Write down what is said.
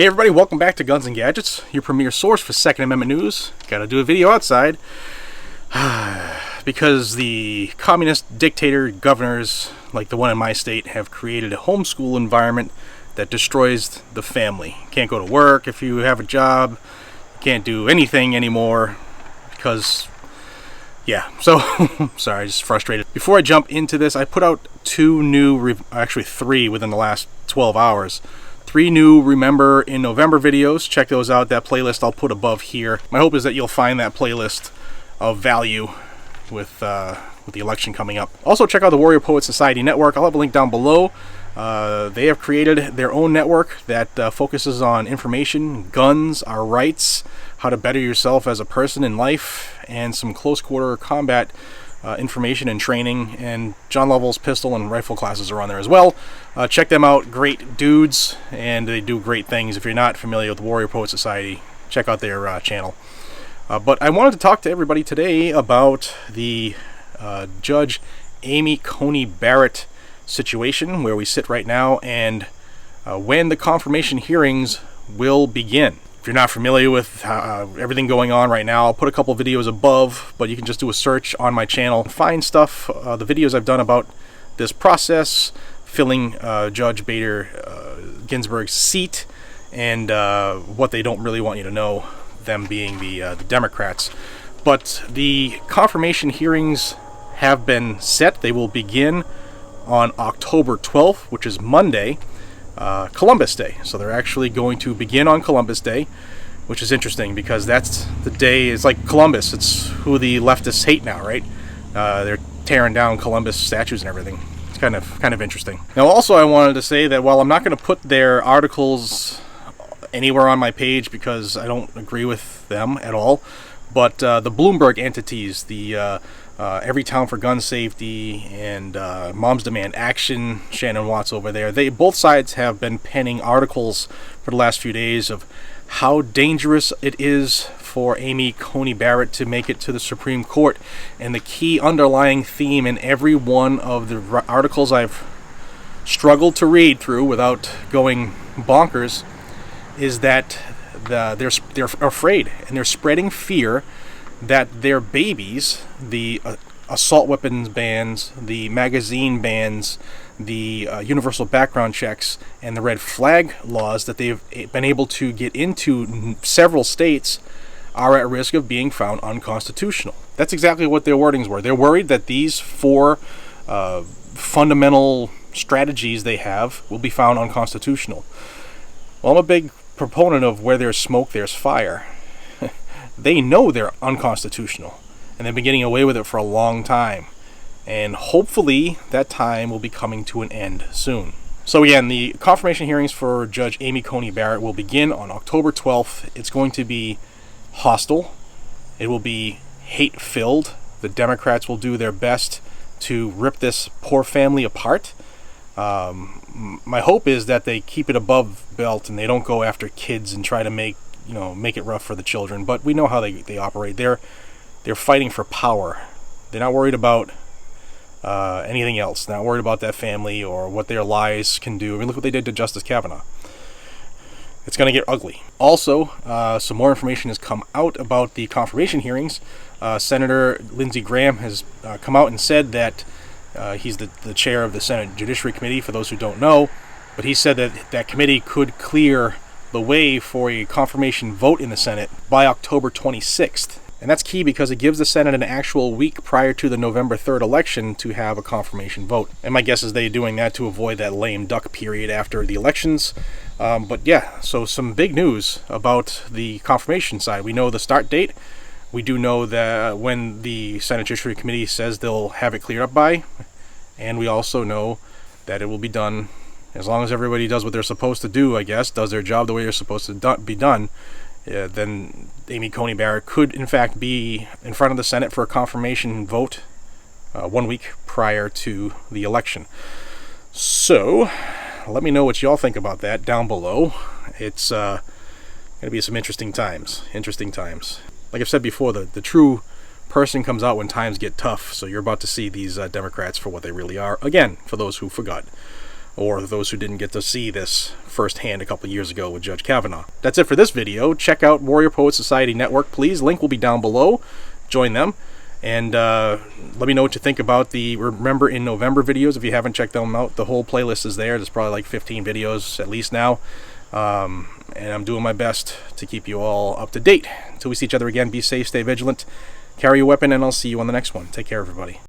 Hey everybody, welcome back to Guns and Gadgets, your premier source for Second Amendment news. Gotta do a video outside because the communist dictator governors, like the one in my state, have created a homeschool environment that destroys the family. Can't go to work if you have a job, can't do anything anymore because, yeah, so, sorry, just frustrated. Before I jump into this, I put out actually three within the last 12 hours. 3 new Remember in November videos. Check those out. That playlist I'll put above here. My hope is that you'll find that playlist of value with the election coming up. Also, check out the Warrior Poet Society Network. I'll have a link down below. They have created their own network that focuses on information, guns, our rights, how to better yourself as a person in life, and some close quarter combat information and training, and John Lovell's pistol and rifle classes are on there as well. Check them out. Great dudes, and they do great things. If you're not familiar with the Warrior Poet Society, check out their channel. But I wanted to talk to everybody today about the Judge Amy Coney Barrett situation, where we sit right now, and when the confirmation hearings will begin. If you're not familiar with everything going on right now, I'll put a couple videos above, but you can just do a search on my channel, find stuff, the videos I've done about this process, filling Judge Bader Ginsburg's seat, and what they don't really want you to know, them being the Democrats. But the confirmation hearings have been set. They will begin on October 12th, which is Monday, Columbus Day. So they're actually going to begin on Columbus Day, which is interesting because that's the day. It's like Columbus. It's who the leftists hate now, right? They're tearing down Columbus statues and everything. It's kind of interesting. Now, also, I wanted to say that while I'm not going to put their articles anywhere on my page because I don't agree with them at all, but the Bloomberg entities, the Every Town for Gun Safety and Moms Demand Action, Shannon Watts over there, both sides have been penning articles for the last few days of how dangerous it is for Amy Coney Barrett to make it to the Supreme Court. And the key underlying theme in every one of the articles I've struggled to read through without going bonkers is that they're afraid, and they're spreading fear that their babies, the assault weapons bans, the magazine bans, the universal background checks, and the red flag laws that they've been able to get into several states are at risk of being found unconstitutional. That's exactly what their wordings were. They're worried that these 4 fundamental strategies they have will be found unconstitutional. Well, I'm a big proponent of where there's smoke, there's fire. They know they're unconstitutional, and they've been getting away with it for a long time. And hopefully that time will be coming to an end soon. So again, the confirmation hearings for Judge Amy Coney Barrett will begin on October 12th. It's going to be hostile. It will be hate-filled. The Democrats will do their best to rip this poor family apart. My hope is that they keep it above belt and they don't go after kids and try to make it rough for the children. But we know how they operate. They're fighting for power. They're not worried about anything else. They're not worried about that family or what their lies can do. I mean, look what they did to Justice Kavanaugh. It's going to get ugly. Also, some more information has come out about the confirmation hearings. Senator Lindsey Graham has come out and said that he's the chair of the Senate Judiciary Committee, for those who don't know. But he said that that committee could clear the way for a confirmation vote in the Senate by October 26th. And that's key because it gives the Senate an actual week prior to the November 3rd election to have a confirmation vote. And my guess is they're doing that to avoid that lame duck period after the elections. But yeah, so some big news about the confirmation side. We know the start date. We do know that when the Senate Judiciary Committee says they'll have it cleared up by. And we also know that it will be done as long as everybody does what they're supposed to do, I guess, does their job the way they're supposed to be done. Then Amy Coney Barrett could, in fact, be in front of the Senate for a confirmation vote 1 week prior to the election. So, let me know what y'all think about that down below. It's going to be some interesting times. Like I've said before, the true person comes out when times get tough. So you're about to see these Democrats for what they really are. Again, for those who forgot. or those who didn't get to see this firsthand a couple years ago with Judge Kavanaugh. That's it for this video. Check out Warrior Poet Society Network, please. Link will be down below. Join them. And let me know what you think about the Remember in November videos. If you haven't checked them out, the whole playlist is there. There's probably like 15 videos at least now. And I'm doing my best to keep you all up to date. Until we see each other again, be safe, stay vigilant, carry a weapon, and I'll see you on the next one. Take care, everybody.